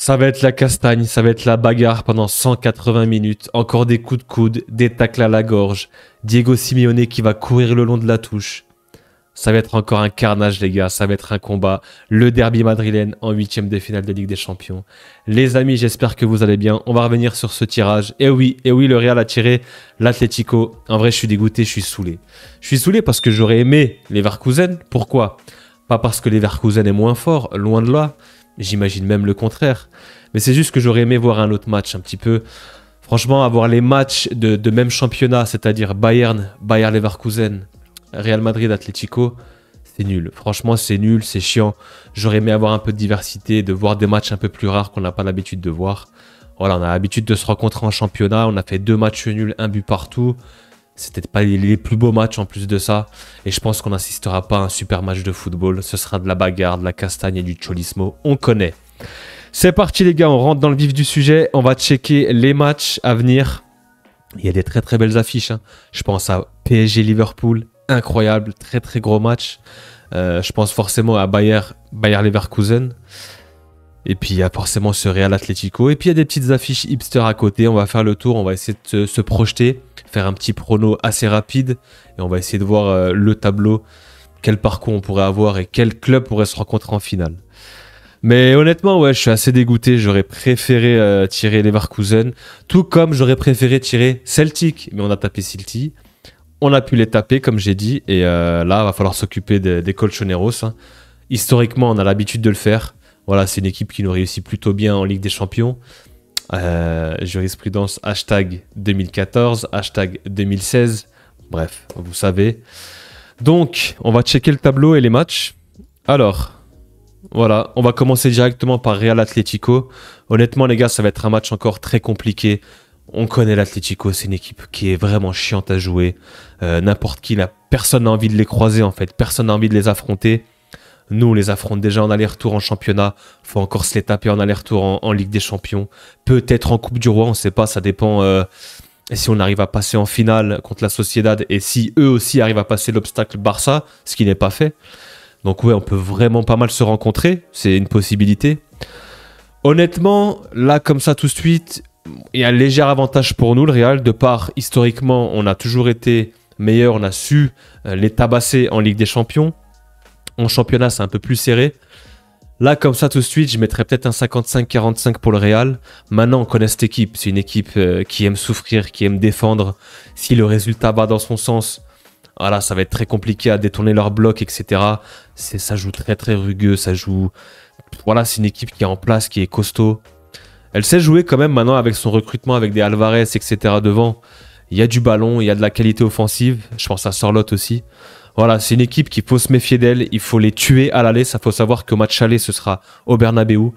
Ça va être la castagne, ça va être la bagarre pendant 180 minutes. Encore des coups de coude, des tacles à la gorge. Diego Simeone qui va courir le long de la touche. Ça va être encore un carnage, les gars. Ça va être un combat. Le derby madrilène en huitième de finale de Ligue des Champions. Les amis, j'espère que vous allez bien. On va revenir sur ce tirage. Et oui, le Real a tiré l'Atlético. En vrai, je suis dégoûté, je suis saoulé. Je suis saoulé parce que j'aurais aimé les Leverkusen. Pourquoi? Pas parce que les Leverkusen est moins fort, loin de là. J'imagine même le contraire. Mais c'est juste que j'aurais aimé voir un autre match un petit peu. Franchement, avoir les matchs de même championnat, c'est-à-dire Bayern, Bayer Leverkusen, Real Madrid, Atlético, c'est nul. Franchement, c'est nul, c'est chiant. J'aurais aimé avoir un peu de diversité, de voir des matchs un peu plus rares qu'on n'a pas l'habitude de voir. Voilà, on a l'habitude de se rencontrer en championnat. On a fait 2 matchs nuls, 1 but partout. C'était pas les plus beaux matchs en plus de ça. Et je pense qu'on n'assistera pas à un super match de football. Ce sera de la bagarre, de la castagne et du cholismo. On connaît. C'est parti les gars, on rentre dans le vif du sujet. On va checker les matchs à venir. Il y a des très très belles affiches. Je pense à PSG Liverpool. Incroyable, très très gros match. Je pense forcément à Bayer Leverkusen. Et puis il y a forcément ce Real Atlético. Et puis il y a des petites affiches hipster à côté. On va faire le tour, on va essayer de se projeter, faire un petit prono assez rapide. Et on va essayer de voir le tableau, quel parcours on pourrait avoir et quel club pourrait se rencontrer en finale. Mais honnêtement, ouais, je suis assez dégoûté. J'aurais préféré tirer Leverkusen. Tout comme j'aurais préféré tirer Celtic. Mais on a tapé Celtic. On a pu les taper, comme j'ai dit. Et là, il va falloir s'occuper des Colchoneros. Historiquement, on a l'habitude de le faire. Voilà, c'est une équipe qui nous réussit plutôt bien en Ligue des Champions. Jurisprudence hashtag 2014, hashtag 2016. Bref, vous savez. Donc, on va checker le tableau et les matchs. Alors, voilà, on va commencer directement par Real Atlético. Honnêtement, les gars, ça va être un match encore très compliqué. On connaît l'Atlético, c'est une équipe qui est vraiment chiante à jouer. N'importe qui, personne n'a envie de les croiser en fait. Personne n'a envie de les affronter. Nous, on les affronte déjà en aller-retour en championnat. Faut encore se les taper en aller-retour en Ligue des Champions. Peut-être en Coupe du Roi, on ne sait pas. Ça dépend si on arrive à passer en finale contre la Sociedad et si eux aussi arrivent à passer l'obstacle Barça, ce qui n'est pas fait. Donc ouais, on peut vraiment pas mal se rencontrer. C'est une possibilité. Honnêtement, là, comme ça, tout de suite, il y a un léger avantage pour nous, le Real. De part, historiquement, on a toujours été meilleur. On a su les tabasser en Ligue des Champions. En championnat, c'est un peu plus serré. Là, comme ça, tout de suite, je mettrais peut-être un 55-45 pour le Real. Maintenant, on connaît cette équipe. C'est une équipe qui aime souffrir, qui aime défendre. Si le résultat va dans son sens, voilà, ça va être très compliqué à détourner leur bloc, etc. Ça joue très, très rugueux. Ça joue... Voilà, c'est une équipe qui est en place, qui est costaud. Elle sait jouer quand même maintenant avec son recrutement, avec des Alvarez, etc. devant. Il y a du ballon, il y a de la qualité offensive. Je pense à Sorloth aussi. Voilà, c'est une équipe qu'il faut se méfier d'elle. Il faut les tuer à l'aller. Ça faut savoir qu'au match aller, ce sera au Bernabéu.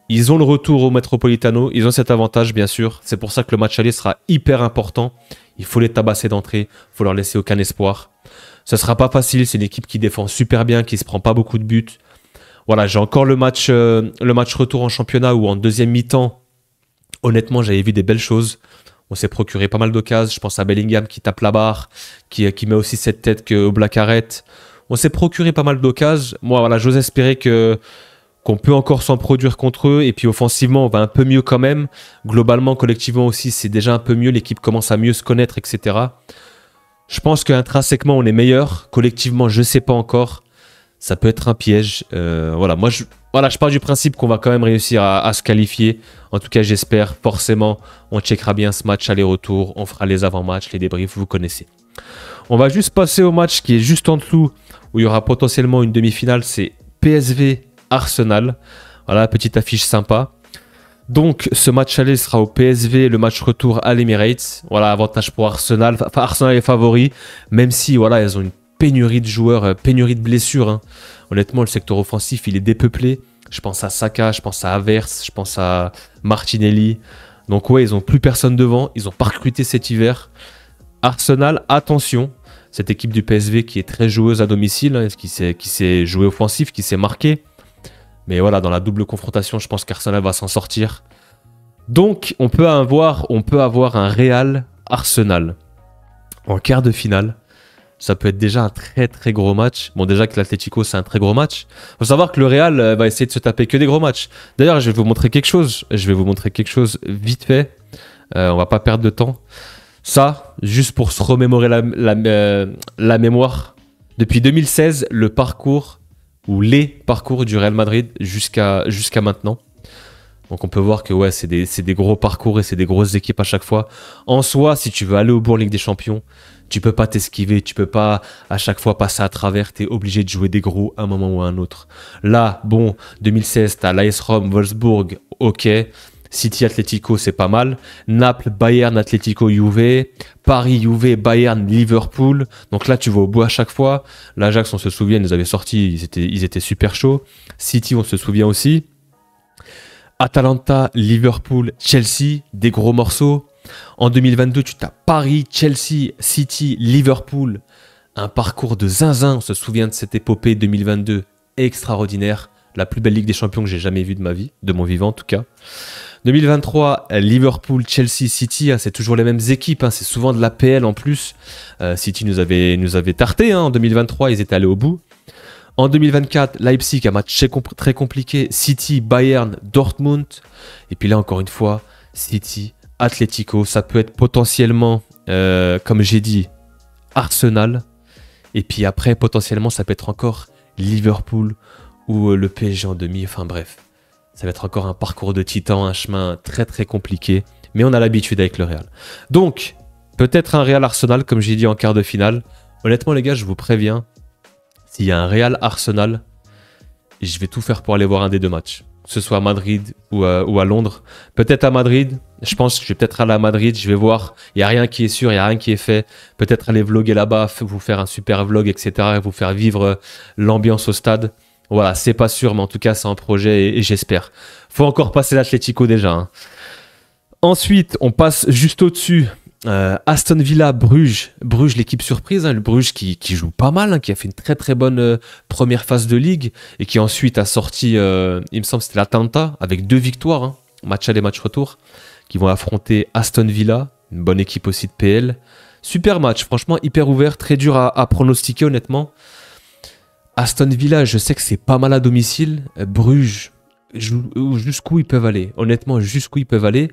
Ils ont le retour au Metropolitano. Ils ont cet avantage, bien sûr. C'est pour ça que le match aller sera hyper important. Il faut les tabasser d'entrée. Il faut leur laisser aucun espoir. Ce sera pas facile. C'est une équipe qui défend super bien, qui se prend pas beaucoup de buts. Voilà, j'ai encore le match retour en championnat où en deuxième mi-temps, honnêtement, j'avais vu des belles choses. On s'est procuré pas mal d'occasions. Je pense à Bellingham qui tape la barre, qui met aussi cette tête qu'au Black Arrête. On s'est procuré pas mal d'occasions. Moi, voilà, j'ose espérer qu'on peut encore s'en produire contre eux. Et puis offensivement, on va un peu mieux quand même. Globalement, collectivement aussi, c'est déjà un peu mieux. L'équipe commence à mieux se connaître, etc. Je pense qu'intrinsèquement, on est meilleur. Collectivement, je ne sais pas encore. Ça peut être un piège. Voilà, moi, je pars du principe qu'on va quand même réussir à se qualifier. En tout cas, j'espère. Forcément, on checkera bien ce match aller-retour. On fera les avant-matchs, les débriefs, vous connaissez. On va juste passer au match qui est juste en dessous, où il y aura potentiellement une demi-finale. C'est PSV-Arsenal. Voilà, petite affiche sympa. Donc, ce match aller sera au PSV, le match retour à l'Emirates. Voilà, avantage pour Arsenal. Enfin, Arsenal est favori, même si, voilà, elles ont une pénurie de joueurs, pénurie de blessures. Honnêtement, le secteur offensif, il est dépeuplé. Je pense à Saka, je pense à Havertz, je pense à Martinelli. Donc ouais, ils n'ont plus personne devant. Ils n'ont pas recruté cet hiver. Arsenal, attention. Cette équipe du PSV qui est très joueuse à domicile, qui sait jouer offensif, qui sait marquer. Mais voilà, dans la double confrontation, je pense qu'Arsenal va s'en sortir. Donc, on peut avoir un Real Arsenal en quart de finale. ça peut être déjà un très très gros match. Bon, déjà que l'Atlético, c'est un très gros match. Faut savoir que le Real va essayer de se taper que des gros matchs. D'ailleurs, je vais vous montrer quelque chose. Je vais vous montrer quelque chose vite fait. On va pas perdre de temps. Ça, juste pour se remémorer la mémoire. Depuis 2016, le parcours ou les parcours du Real Madrid jusqu'à maintenant. Donc on peut voir que ouais, c'est des gros parcours et c'est des grosses équipes à chaque fois. En soi, si tu veux aller au bout en Ligue des Champions, tu peux pas t'esquiver, tu peux pas à chaque fois passer à travers, tu es obligé de jouer des gros à un moment ou à un autre. Là, bon, 2016, tu as l'AS Rome, Wolfsburg, ok. City, Atlético, c'est pas mal. Naples, Bayern, Atlético, Juve. Paris, Juve, Bayern, Liverpool. Donc là, tu vas au bout à chaque fois. L'Ajax, on se souvient, ils nous avaient sortis, ils étaient super chauds. City, on se souvient aussi. Atalanta, Liverpool, Chelsea, des gros morceaux. En 2022, tu as Paris, Chelsea, City, Liverpool. Un parcours de zinzin. On se souvient de cette épopée 2022 extraordinaire. La plus belle Ligue des Champions que j'ai jamais vue de ma vie, de mon vivant en tout cas. 2023, Liverpool, Chelsea, City, hein, c'est toujours les mêmes équipes. Hein, c'est souvent de l'APL en plus. City nous avait tarté. Hein, en 2023, ils étaient allés au bout. En 2024, Leipzig, un match très compliqué. City, Bayern, Dortmund. Et puis là, encore une fois, City, Atlético. Ça peut être potentiellement, comme j'ai dit, Arsenal. Et puis après, potentiellement, ça peut être encore Liverpool ou le PSG en demi. Enfin bref, ça va être encore un parcours de titan, un chemin très très compliqué. Mais on a l'habitude avec le Real. Donc, peut-être un Real Arsenal, comme j'ai dit en quart de finale. Honnêtement, les gars, je vous préviens. S'il y a un Real Arsenal, je vais tout faire pour aller voir un des deux matchs. Que ce soit à Madrid ou à Londres. Peut-être à Madrid. Je pense que je vais peut-être aller à Madrid. Je vais voir. Il n'y a rien qui est sûr, il n'y a rien qui est fait. Peut-être aller vlogger là-bas, vous faire un super vlog, etc. Et vous faire vivre l'ambiance au stade. Voilà, c'est pas sûr, mais en tout cas, c'est un projet et j'espère. Faut encore passer l'Atlético déjà. Hein. Ensuite, on passe juste au-dessus. Aston Villa, Bruges, l'équipe surprise, hein, le Bruges qui joue pas mal, hein, qui a fait une très très bonne première phase de ligue et qui ensuite a sorti, il me semble c'était l'Atalanta avec 2 victoires, hein, match aller, match retour, qui vont affronter Aston Villa, une bonne équipe aussi de PL. Super match, franchement hyper ouvert, très dur à pronostiquer honnêtement. Aston Villa, je sais que c'est pas mal à domicile, Bruges, jusqu'où ils peuvent aller, honnêtement jusqu'où ils peuvent aller.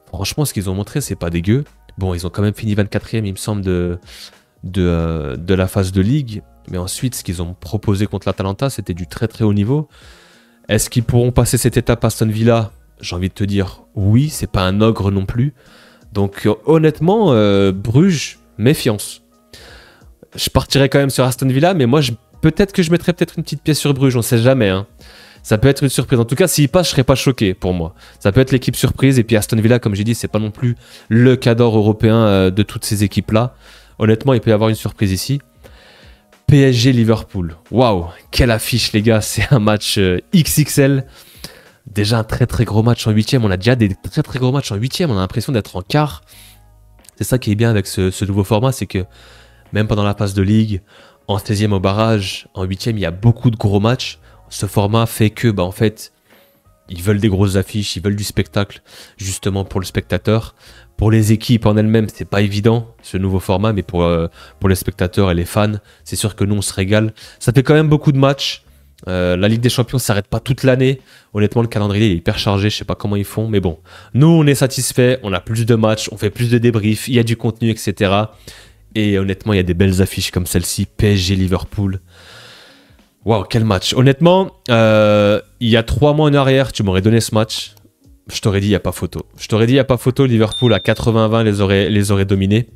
Franchement, ce qu'ils ont montré, c'est pas dégueu. Bon, ils ont quand même fini 24e, il me semble, de la phase de ligue. Mais ensuite, ce qu'ils ont proposé contre l'Atalanta, c'était du très très haut niveau. Est-ce qu'ils pourront passer cette étape à Aston Villa? J'ai envie de te dire oui, c'est pas un ogre non plus. Donc honnêtement, Bruges, méfiance. Je partirais quand même sur Aston Villa, mais moi, peut-être que je mettrais peut-être une petite pièce sur Bruges, on sait jamais. Hein. Ça peut être une surprise. En tout cas, s'il passe, je serais pas choqué pour moi. Ça peut être l'équipe surprise. Et puis Aston Villa, comme j'ai dit, c'est pas non plus le cadre européen de toutes ces équipes-là. Honnêtement, il peut y avoir une surprise ici. PSG Liverpool. Waouh, quelle affiche, les gars. C'est un match XXL. Déjà un très très gros match en 8e. On a déjà des très très gros matchs en 8e. On a l'impression d'être en quart. C'est ça qui est bien avec ce nouveau format. C'est que même pendant la phase de ligue, en 16e au barrage, en 8e, il y a beaucoup de gros matchs. Ce format fait que, en fait, ils veulent des grosses affiches, ils veulent du spectacle, justement pour le spectateur. Pour les équipes en elles-mêmes, c'est pas évident, ce nouveau format, mais pour les spectateurs et les fans, c'est sûr que nous, on se régale. Ça fait quand même beaucoup de matchs. La Ligue des Champions ne s'arrête pas toute l'année. Honnêtement, le calendrier est hyper chargé, je sais pas comment ils font, mais bon. Nous, on est satisfait, on a plus de matchs, on fait plus de débriefs, il y a du contenu, etc. Et honnêtement, il y a des belles affiches comme celle-ci, PSG Liverpool. Waouh, quel match. Honnêtement, il y a 3 mois en arrière, tu m'aurais donné ce match. Je t'aurais dit, il n'y a pas photo. Je t'aurais dit, il n'y a pas photo. Liverpool à 80-20 les aurait dominés.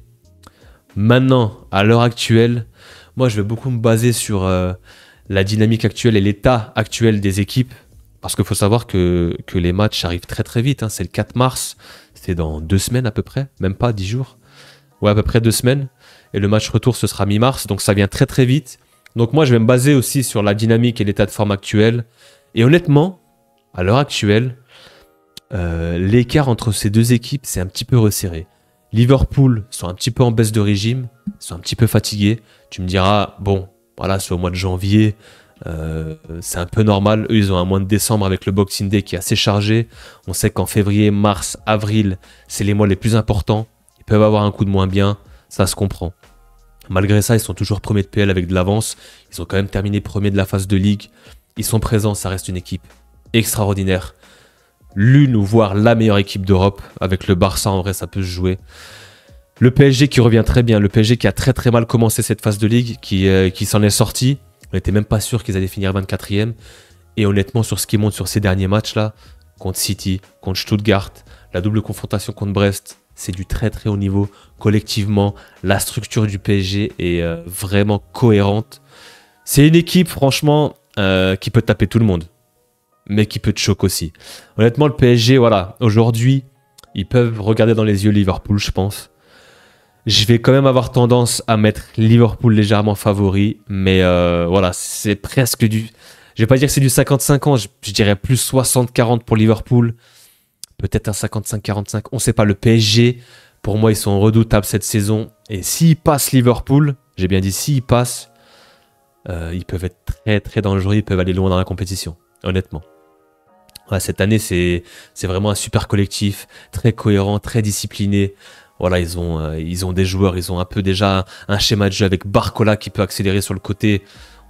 Maintenant, à l'heure actuelle, moi, je vais beaucoup me baser sur la dynamique actuelle et l'état actuel des équipes. Parce qu'il faut savoir que les matchs arrivent très très vite. Hein. C'est le 4 mars. C'est dans 2 semaines à peu près. Même pas 10 jours. Ouais, à peu près 2 semaines. Et le match retour, ce sera mi-mars. Donc ça vient très très vite. Donc moi, je vais me baser aussi sur la dynamique et l'état de forme actuel. Et honnêtement, à l'heure actuelle, l'écart entre ces deux équipes, c'est un petit peu resserré. Liverpool sont un petit peu en baisse de régime, sont un petit peu fatigués. Tu me diras, bon, voilà, c'est au mois de janvier, c'est un peu normal. Eux, ils ont un mois de décembre avec le Boxing Day qui est assez chargé. On sait qu'en février, mars, avril, c'est les mois les plus importants. Ils peuvent avoir un coup de moins bien, ça se comprend. Malgré ça, ils sont toujours premiers de PL avec de l'avance. Ils ont quand même terminé premier de la phase de Ligue. Ils sont présents, ça reste une équipe extraordinaire. L'une ou voire la meilleure équipe d'Europe. Avec le Barça, en vrai, ça peut se jouer. Le PSG qui revient très bien. Le PSG qui a très très mal commencé cette phase de Ligue, qui s'en est sorti. On n'était même pas sûr qu'ils allaient finir 24e. Et honnêtement, sur ce qui monte sur ces derniers matchs-là, contre City, contre Stuttgart, la double confrontation contre Brest, c'est du très très haut niveau. Collectivement, la structure du PSG est vraiment cohérente. C'est une équipe, franchement, qui peut taper tout le monde, mais qui peut te choquer aussi. Honnêtement, le PSG, voilà, aujourd'hui, ils peuvent regarder dans les yeux Liverpool, je pense. Je vais quand même avoir tendance à mettre Liverpool légèrement favori, mais voilà, c'est presque du... Je vais pas dire que c'est du 50-50, je dirais plus 60-40 pour Liverpool. Peut-être un 55-45, on sait pas. Le PSG, pour moi, ils sont redoutables cette saison. Et s'ils passent Liverpool, j'ai bien dit s'ils passent, ils peuvent être très très dangereux, ils peuvent aller loin dans la compétition, honnêtement. Ouais, cette année, c'est vraiment un super collectif, très cohérent, très discipliné. Voilà, ils ont des joueurs, ils ont un peu déjà un schéma de jeu avec Barcola qui peut accélérer sur le côté.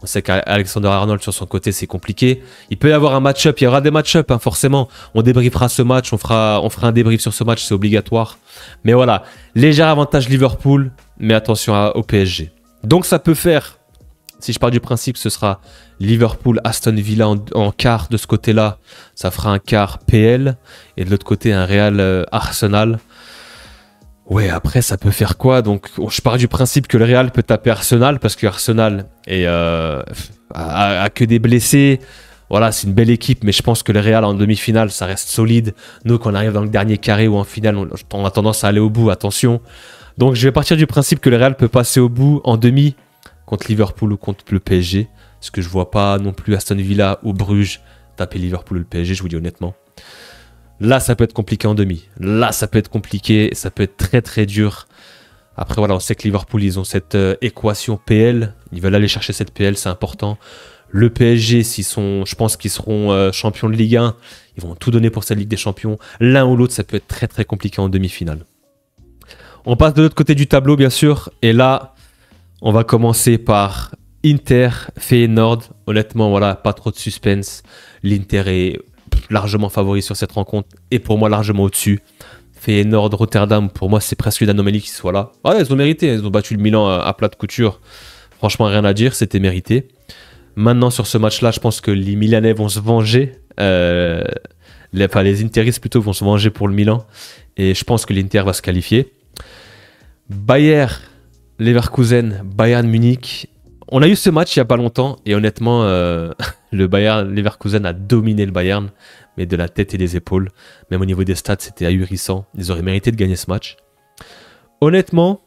On sait qu'Alexander Arnold sur son côté, c'est compliqué. Il peut y avoir un match-up, il y aura des match-up, hein, forcément. On débriefera ce match, on fera un débrief sur ce match, c'est obligatoire. Mais voilà, léger avantage Liverpool, mais attention au PSG. Donc ça peut faire, si je pars du principe, ce sera Liverpool-Aston Villa en quart de ce côté-là. Ça fera un quart PL. Et de l'autre côté, un Real-Arsenal. Ouais, après, ça peut faire quoi? Donc, je pars du principe que le Real peut taper Arsenal parce que Arsenal a que des blessés. Voilà, c'est une belle équipe, mais je pense que le Real en demi-finale, ça reste solide. Nous, quand on arrive dans le dernier carré ou en finale, on a tendance à aller au bout, attention. Donc, je vais partir du principe que le Real peut passer au bout en demi contre Liverpool ou contre le PSG. Parce que je vois pas non plus Aston Villa ou Bruges taper Liverpool ou le PSG, je vous dis honnêtement. Là, ça peut être compliqué en demi. Là, ça peut être compliqué. Ça peut être très, très dur. Après, voilà, on sait que Liverpool, ils ont cette équation PL. Ils veulent aller chercher cette PL, c'est important. Le PSG, je pense qu'ils seront champions de Ligue 1. Ils vont tout donner pour cette Ligue des Champions. L'un ou l'autre, ça peut être très, très compliqué en demi-finale. On passe de l'autre côté du tableau, bien sûr. Et là, on va commencer par Inter, Feyenoord. Honnêtement, voilà, pas trop de suspense. L'Inter est largement favori sur cette rencontre et pour moi largement au-dessus. Feyenoord, Rotterdam, pour moi c'est presque une anomalie qu'ils soient là. Ah, ils ont mérité, ils ont battu le Milan à plat de couture. Franchement, rien à dire, c'était mérité. Maintenant sur ce match-là, je pense que les Milanais vont se venger. Les Interistes plutôt vont se venger pour le Milan et je pense que l'Inter va se qualifier. Bayer, Leverkusen, Bayern Munich. On a eu ce match il n'y a pas longtemps et honnêtement, le Bayern Leverkusen a dominé le Bayern, mais de la tête et des épaules. Même au niveau des stats, c'était ahurissant. Ils auraient mérité de gagner ce match. Honnêtement,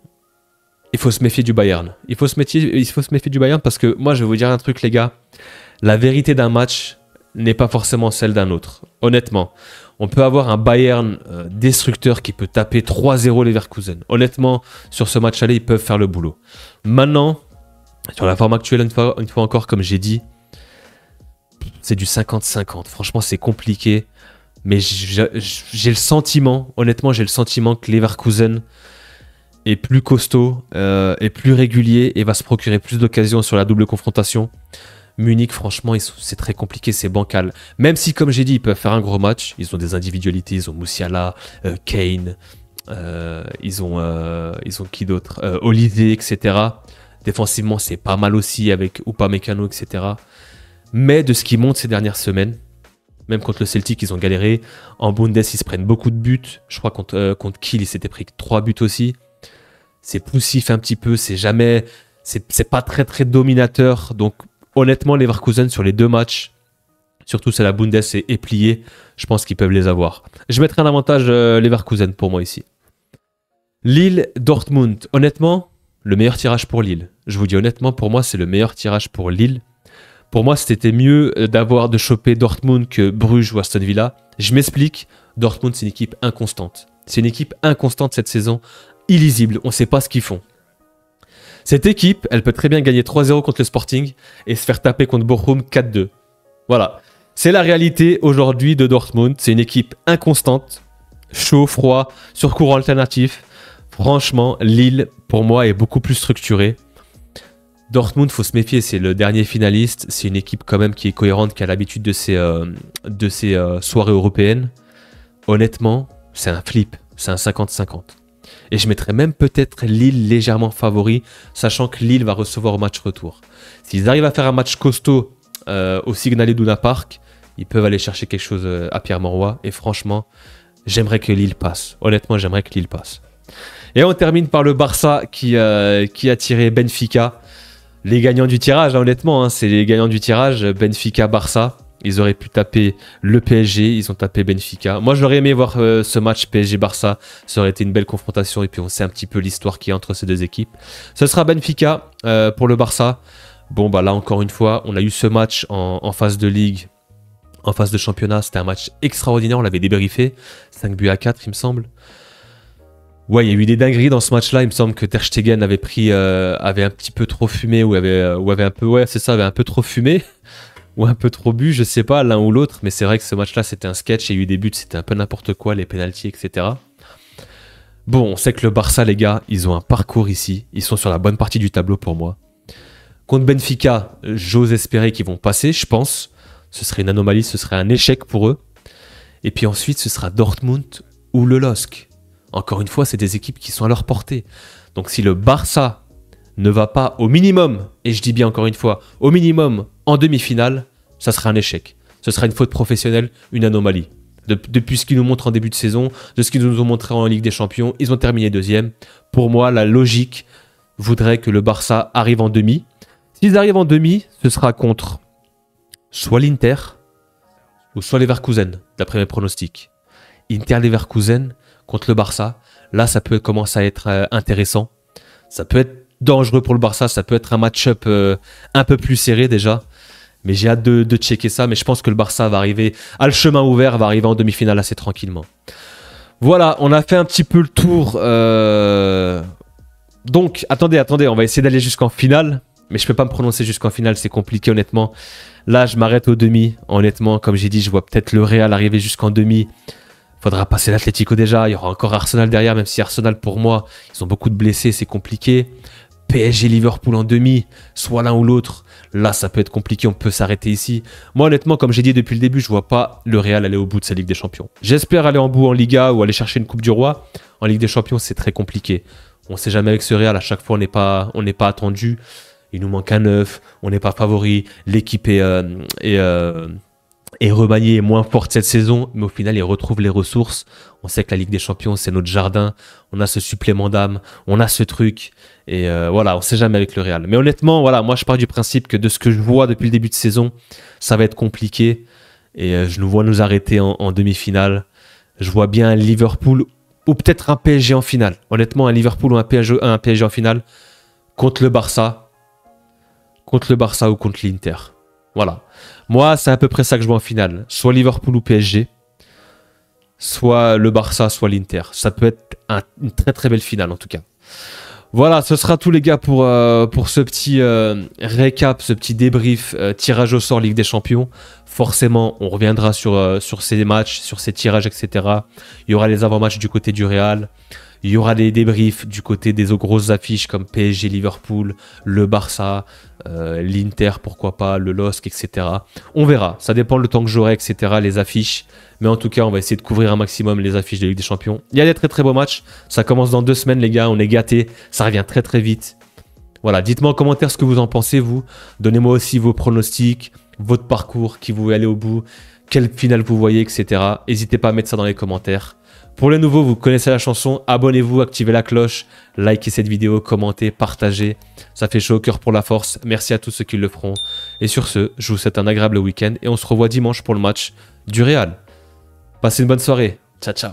il faut se méfier du Bayern. Il faut se méfier du Bayern parce que moi, je vais vous dire un truc, les gars. La vérité d'un match n'est pas forcément celle d'un autre. Honnêtement, on peut avoir un Bayern destructeur qui peut taper 3-0 Leverkusen. Honnêtement, sur ce match aller, ils peuvent faire le boulot. Maintenant, sur la forme actuelle, une fois encore, comme j'ai dit, c'est du 50-50. Franchement, c'est compliqué. Mais j'ai le sentiment, honnêtement, j'ai le sentiment que Leverkusen est plus costaud, est plus régulier et va se procurer plus d'occasions sur la double confrontation. Munich, franchement, c'est très compliqué, c'est bancal. Même si, comme j'ai dit, ils peuvent faire un gros match. Ils ont des individualités, ils ont Musiala, Kane, ils ont qui d'autre, Olivier, etc. Défensivement, c'est pas mal aussi avec Upamecano, etc. Mais de ce qui monte ces dernières semaines, même contre le Celtic, ils ont galéré. En Bundes, ils se prennent beaucoup de buts. Je crois contre Kiel, ils s'étaient pris 3 buts aussi. C'est poussif un petit peu, c'est pas très très dominateur. Donc honnêtement, Leverkusen sur les deux matchs, surtout c'est la Bundes est pliée, je pense qu'ils peuvent les avoir. Je mettrai un avantage Leverkusen pour moi ici. Lille-Dortmund, honnêtement, le meilleur tirage pour Lille. Je vous dis honnêtement, pour moi, c'est le meilleur tirage pour Lille. Pour moi, c'était mieux de choper Dortmund que Bruges ou Aston Villa. Je m'explique, Dortmund, c'est une équipe inconstante. C'est une équipe inconstante cette saison, illisible, on ne sait pas ce qu'ils font. Cette équipe, elle peut très bien gagner 3-0 contre le Sporting et se faire taper contre Bochum 4-2. Voilà, c'est la réalité aujourd'hui de Dortmund. C'est une équipe inconstante, chaud, froid, sur courant alternatif. Franchement, Lille, pour moi, est beaucoup plus structurée. Dortmund, faut se méfier, c'est le dernier finaliste. C'est une équipe quand même qui est cohérente, qui a l'habitude de ces soirées européennes. Honnêtement, c'est un flip, c'est un 50-50. Et je mettrais même peut-être Lille légèrement favori, sachant que Lille va recevoir au match retour. S'ils arrivent à faire un match costaud au Signal Iduna Park, ils peuvent aller chercher quelque chose à Pierre-Mauroy. Et franchement, j'aimerais que Lille passe. Honnêtement, j'aimerais que Lille passe. Et on termine par le Barça qui a tiré Benfica. Les gagnants du tirage, hein, honnêtement, hein, c'est les gagnants du tirage. Benfica-Barça. Ils auraient pu taper le PSG, ils ont tapé Benfica. Moi, j'aurais aimé voir ce match PSG-Barça. Ça aurait été une belle confrontation. Et puis, on sait un petit peu l'histoire qu'il y a entre ces deux équipes. Ce sera Benfica pour le Barça. Bon, bah là, encore une fois, on a eu ce match en phase de ligue, en phase de championnat. C'était un match extraordinaire. On l'avait débriefé. 5-4, il me semble. Ouais, il y a eu des dingueries dans ce match-là. Il me semble que Ter Stegen avait un petit peu trop fumé ou avait un peu, ouais, c'est ça, avait un peu trop fumé ou un peu trop bu, je sais pas, l'un ou l'autre. Mais c'est vrai que ce match-là, c'était un sketch. Il y a eu des buts, c'était un peu n'importe quoi, les pénaltys, etc. Bon, on sait que le Barça, les gars, ils ont un parcours ici. Ils sont sur la bonne partie du tableau pour moi. Contre Benfica, j'ose espérer qu'ils vont passer, je pense. Ce serait une anomalie, ce serait un échec pour eux. Et puis ensuite, ce sera Dortmund ou le LOSC. Encore une fois, c'est des équipes qui sont à leur portée. Donc si le Barça ne va pas au minimum, et je dis bien encore une fois, au minimum en demi-finale, ça sera un échec. Ce sera une faute professionnelle, une anomalie. Depuis ce qu'ils nous montrent en début de saison, de ce qu'ils nous ont montré en Ligue des Champions, ils ont terminé deuxième. Pour moi, la logique voudrait que le Barça arrive en demi. S'ils arrivent en demi, ce sera contre soit l'Inter ou soit Leverkusen, d'après mes pronostics. Inter-Leverkusen contre le Barça, là ça peut commencer à être intéressant. Ça peut être dangereux pour le Barça, ça peut être un match-up un peu plus serré déjà. Mais j'ai hâte de checker ça, mais je pense que le Barça va arriver, a le chemin ouvert, va arriver en demi-finale assez tranquillement. Voilà, on a fait un petit peu le tour. Donc, attendez, on va essayer d'aller jusqu'en finale. Mais je peux pas me prononcer jusqu'en finale, c'est compliqué honnêtement. Là, je m'arrête au demi. Honnêtement, comme j'ai dit, je vois peut-être le Real arriver jusqu'en demi. Faudra passer l'Atlético déjà. Il y aura encore Arsenal derrière, même si Arsenal, pour moi, ils ont beaucoup de blessés, c'est compliqué. PSG, Liverpool en demi, soit l'un ou l'autre. Là, ça peut être compliqué, on peut s'arrêter ici. Moi, honnêtement, comme j'ai dit depuis le début, je vois pas le Real aller au bout de sa Ligue des Champions. J'espère aller en bout en Liga ou aller chercher une Coupe du Roi. En Ligue des Champions, c'est très compliqué. On sait jamais avec ce Real, à chaque fois, on n'est pas attendu. Il nous manque un 9, on n'est pas favori, l'équipe est remaniée, est moins forte cette saison, mais au final, ils retrouvent les ressources. On sait que la Ligue des Champions, c'est notre jardin, on a ce supplément d'âme, on a ce truc, et voilà, on sait jamais avec le Real. Mais honnêtement, voilà, moi je pars du principe que de ce que je vois depuis le début de saison, ça va être compliqué, et je nous vois nous arrêter en demi-finale. Je vois bien un Liverpool, ou peut-être un PSG en finale. Honnêtement, un Liverpool ou un PSG en finale, contre le Barça ou contre l'Inter. Voilà. Moi, c'est à peu près ça que je vois en finale. Soit Liverpool ou PSG, soit le Barça, soit l'Inter. Ça peut être une très très belle finale en tout cas. Voilà, ce sera tout les gars pour ce petit récap, ce petit débrief, tirage au sort Ligue des Champions. Forcément, on reviendra sur ces matchs, sur ces tirages, etc. Il y aura les avant-matchs du côté du Real. Il y aura des débriefs du côté des grosses affiches comme PSG, Liverpool, le Barça, l'Inter, pourquoi pas, le LOSC, etc. On verra, ça dépend le temps que j'aurai, etc., les affiches. Mais en tout cas, on va essayer de couvrir un maximum les affiches de Ligue des Champions. Il y a des très très beaux matchs, ça commence dans 2 semaines les gars, on est gâtés, ça revient très très vite. Voilà, dites-moi en commentaire ce que vous en pensez vous. Donnez-moi aussi vos pronostics, votre parcours, qui vous voulez aller au bout, quelle finale vous voyez, etc. N'hésitez pas à mettre ça dans les commentaires. Pour les nouveaux, vous connaissez la chanson, abonnez-vous, activez la cloche, likez cette vidéo, commentez, partagez. Ça fait chaud au cœur pour la force. Merci à tous ceux qui le feront. Et sur ce, je vous souhaite un agréable week-end et on se revoit dimanche pour le match du Real. Passez une bonne soirée. Ciao, ciao.